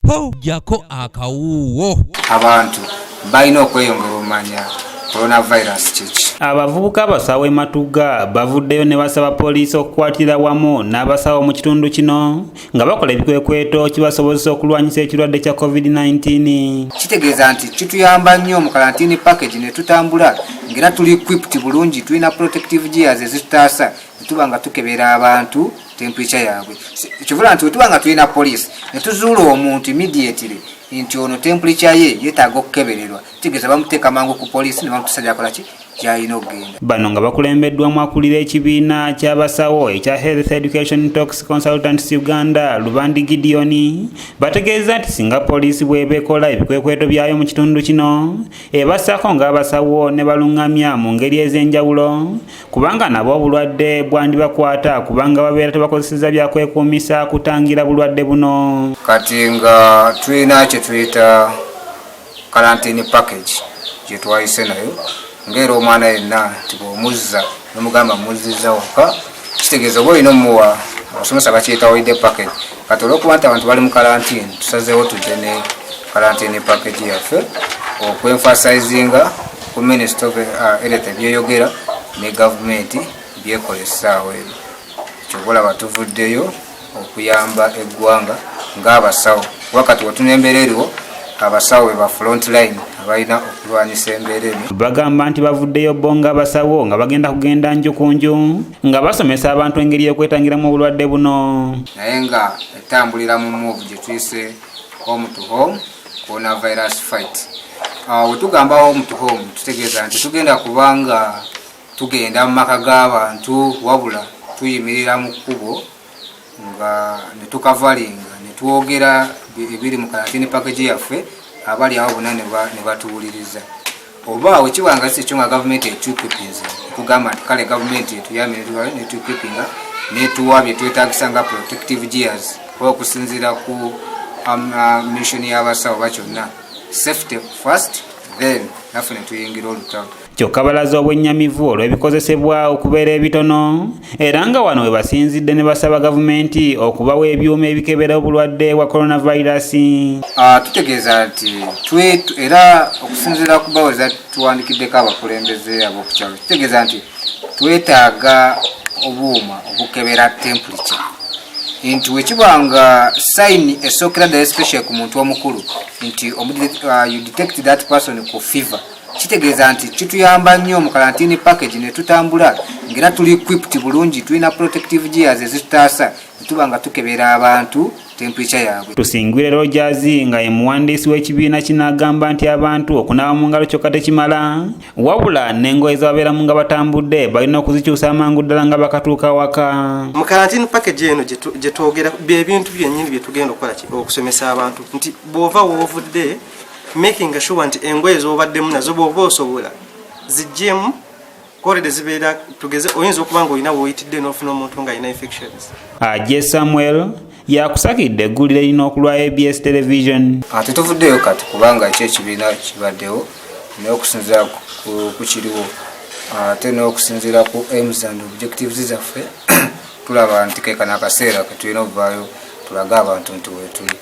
po jako akawuwo. Abantu balina okweyongera omanya coronavirus kiki. Abavubuka basawo Matugga bavuddeyo ne basaba poliisi okukwatira wamu n'abasawo mu kitundu kino nga bakola ebikwekweto kibasobozesa okulwanyisa ekirwadde kya COVID-19. Kitegeeza nti kituyamba nnyo mu quarantine package ne tutambula ngera tuli equipped bulungi, tulina protective gears ezitutaasa tuba nga tukebera abantu temperature yaabwe. Ekivula nti tuba nga tulina poliisi ne tuzuula omuntu immediately nti ono temperature ye yeetaaga okukebererwa, kitegeeza bamuteeka mangu ku poliisi ne bamutusajja akola ki kyalina okugenda. Bano nga bakulembeddwamu akulira ekibiina ky'abasawo ekya Health Education Talks Consultants Uganda Lubandi Gideon bategeeza nti singa poliisi bw'eba ekola ebikwekweto byayo mu kitundu kino ebasaako ng'abasawo ne balungamya mu ngeri ez'enjawulo kubanga nabo obulwadde bwandibakwata kubanga babeera tebakozeseza byakwekuumisa kutangira bulwadde buno. Kati nga tulina kye tuyita quarantine package gye twayise nayo ngera omwana yenna nti bw'omuzza nomugamba muzziza waka, kitegeeza oba olina omuwa abasomesa bakiyita holiday package. Kati olw'okuba nti abantu bali mu quarantine tusazeewo tujje ne quarantine package yaffe okwenfasizinga ku Ministry of Health ebyeyogera ne gavumenti byekolesaawo eno. Kyobola batuvuddeyo okuyamba eggwanga ng'abasawo wakati watunembera eriwo abasawo ba front line abalina okulwanyisa embeera eno. Bagamba nti bavuddeyo bo ng'abasawo nga bagenda kugenda nju ku nju nga basomesa abantu engeri y'okwetangiramu obulwadde buno. Naye nga etambulira mu move gye tuyise home to home coronavirus fight. We tugamba home to home tutegeeza nti tugenda kubanga tugenda mu maka g'abantu wabula tuyimirira mu kkubo nga ne tukavalinga ne twogera ebiri mu quarantine package yaffe abali awo bonna ne batuwuliriza. Oba wekibanga si ekyo nga gavumenti etukwipinze tugamba nti kale gavumenti etuyambe netukwipinga netuwa bye twetaagisa nga protective gears okusinziira ku mission y'abasawo bakyonna safety first then naffe ne tuyingira olutawo. Kyokka balaza obwennyamivu olw'ebikozesebwa okubeera ebitono era nga wano we basinzidde ne basaba gavumenti okubawa ebyuma ebikebera obulwadde bwa coronavirus. Tutegeeza nti era okusinziira ku baweza tuwandikiddeko abakulembeze ab'okukyalo, tutegeeza nti twetaaga obuuma obukebera temperature. Nti wekibanga sign esookera ddala especially ku muntu omukulu nti you detect that person ku fever, kitegeeza nti kituyamba nnyo mu quarantine package ne tutambula ngera tuli equipped bulungi, tulina protective gears ezitutaasa tuba nga tukebera abantu temperature yaabwe. Tusingwire Rogers nga ye muwandiisi w'ekibiina kinagamba nti abantu okunaaba mu ngalo kyokka tekimala wabula n'engoye zababeeramu nga batambudde balina okuzikyusa amangu ddala nga bakatuuka waka. Mu quarantine package eno gye twogera byebintu byennyini bye tugenda okukola okusomesa abantu nti bw'ova woovudde making sure nti engoye z'obaddemu nazo bw'oba osobola zijjemu korede zibeera tugeze oyinza okuba nga olina woyitidde n'ofuna omuntu ng'alina infections. Ajje Samuel yakusakidde eggulire lino okulwa ABS television. Tetuvuddeyo kati kubanga ekyekibiina kibaddewo n'okusinziira ku kiriwo ate n'okusinziira ku aims and objectives zaffe tulaba nti keeka n'akaseera ke tulina okuvaayo tulaga abantu nti weetuli.